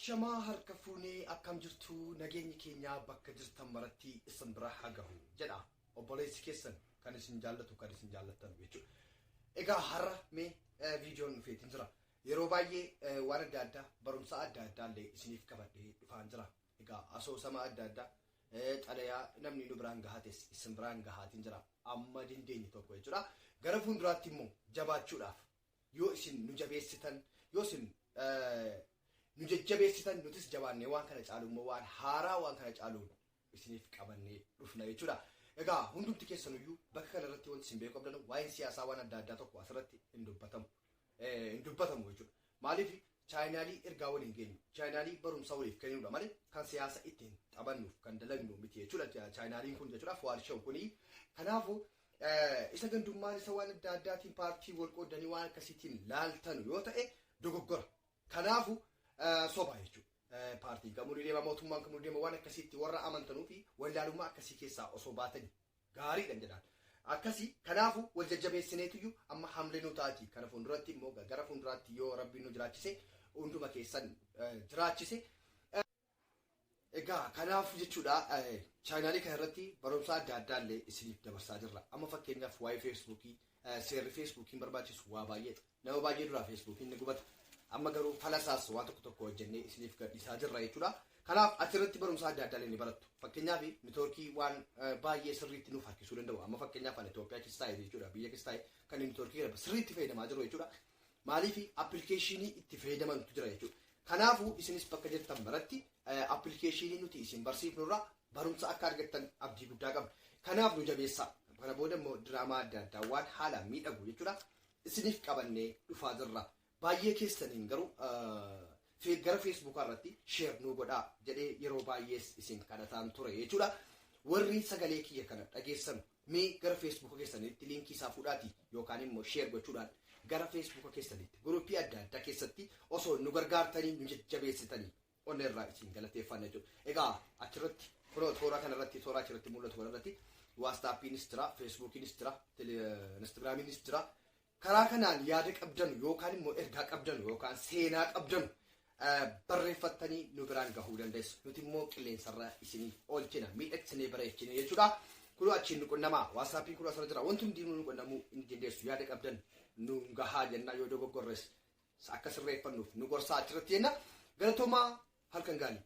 Ashama harka fuunee akkam jirtu nageenyi keenya bakka jirtan maratti isin bira hagahu jedha obboleessi keessan kan isin jaallatu kan isin jaallattan jechuudha. Egaa har'a mee viidiyoon feetiin jira. Yeroo baay'ee waan adda addaa barumsa adda addaa illee isiniif qabadhee dhufaan jira. Egaa asoosama adda addaa xalayaa namni nu biraan gahates isin biraan gahaatiin jira. Amma dandeenye tokko jechuudha. Gara fuulduraatti immoo jabaachuudhaaf yoo isin nu jabeessitan yoo isin nu jajjabeessitan nutis jabaannee waan kana caalummoo waan haaraa waan kana caaluun isiniif qabannee dhufna jechuudha. Egaa hundumti keessanuyyuu bakka kana irratti wanti isin beekuu qabdan waa'een siyaasaa waan adda addaa tokko asirratti hin dubbatamu jechuudha. Maaliif chaayinaalii ergaa waliin geenyu chaayinaalii barumsa waliif kennuudha malee kan siyaasa ittiin taphannuuf kan dalagnu miti jechuudha. Chaayinaaliin kun jechuudha fawaarshaw kuni kanaafuu isa gandummaan isa waan adda addaatiin paartii wal qoodanii waan akkasiitiin laaltan yoo ta'e dogoggora. Kanaafuu soba jechuudha. Paartiin kamuu deema mootummaan kamuu deema waan akkasiitti warra amantanuu fi wallaalummaa akkasii keessaa osoo baatanii gaariidha jedhaan. Akkasii kanaafuu wal jajjabeessineetiyyuu amma hamlee nu taati kana fuulduratti immoo gara fuulduraatti yoo rabbiin nu jiraachise hunduma keessan jiraachise. Egaa kanaaf jechuudha chaayinaalii kana irratti barumsa adda addaa illee isiniif dabarsaa jirra. Amma fakkeenyaaf waa'ee feesbuukii seerri feesbuukiin barbaachisu waa baay'eedha. Nama baay'ee duraa feesbuukiin ni gubata. Amma garuu falasaas waan tokko hojjennee isiniif gadhiisaa jirra jechuudha. Kanaaf achirratti barumsa adda addaa ni barattu. Fakkeenyaaf neetwoorkii waan baay'ee sirriitti nuuf harkisuu danda'u. Amma fakkeenyaaf ani Itoophiyaa keessa taa'e jechuudha. Biyya keessa taa'e kan neetwoorkii sirriitti fayyadamaa jiru jechuudha. Maaliif appilikeeshinii itti fayyadamantu jira jechuudha. Kanaafuu isinis bakka jirtan maratti appilikeeshinii nuti isin barsiifnurraa barumsa akka argattan abdii guddaa qabna. Kanaaf nu jabeessaa. Kana booda immoo diraamaa adda addaa waan haala miidhagu jechuudha. Isiniif qabannee dhufaa jirra. Baay'ee keessaniin garuu gara feesbuukaa irratti sheer nu godhaa jedhee yeroo baay'ees isin kadhataan ture jechuudha. Warri sagalee kiyya kana dhageessan mee gara feesbuuka keessanitti liinkii isaa fuudhaatii yookaan immoo sheer gochuudhaan gara feesbuuka keessanitti guruupii adda addaa keessatti osoo nu gargaartanii nu jajjabeessitanii onna irraa isin galateeffanna jechuudha. Egaa achirratti kunoo toora kanarratti toora achirratti mul'atu kanarratti waastaappiinis jira, feesbuukiinis jira, instaagiraamiinis jira. Karaa kanaan yaada qabdan yookaan immoo ergaa qabdan yookaan seenaa qabdan barreeffattanii nu biraan gahuu dandeessu. Nuti immoo qilleensarra isinii oolchina miidhagsinee bareechine jechuudha. Kunoo achiin nu qunnamaa waasaappiin kun asirra jira. Wanti hundi nu qunnamuu hin dandeessu yaada qabdan nu gahaa jenna yoo dogoggorres akka sirreeffannuuf nu gorsaa achirratti jenna. Galatoomaa halkan gaarii.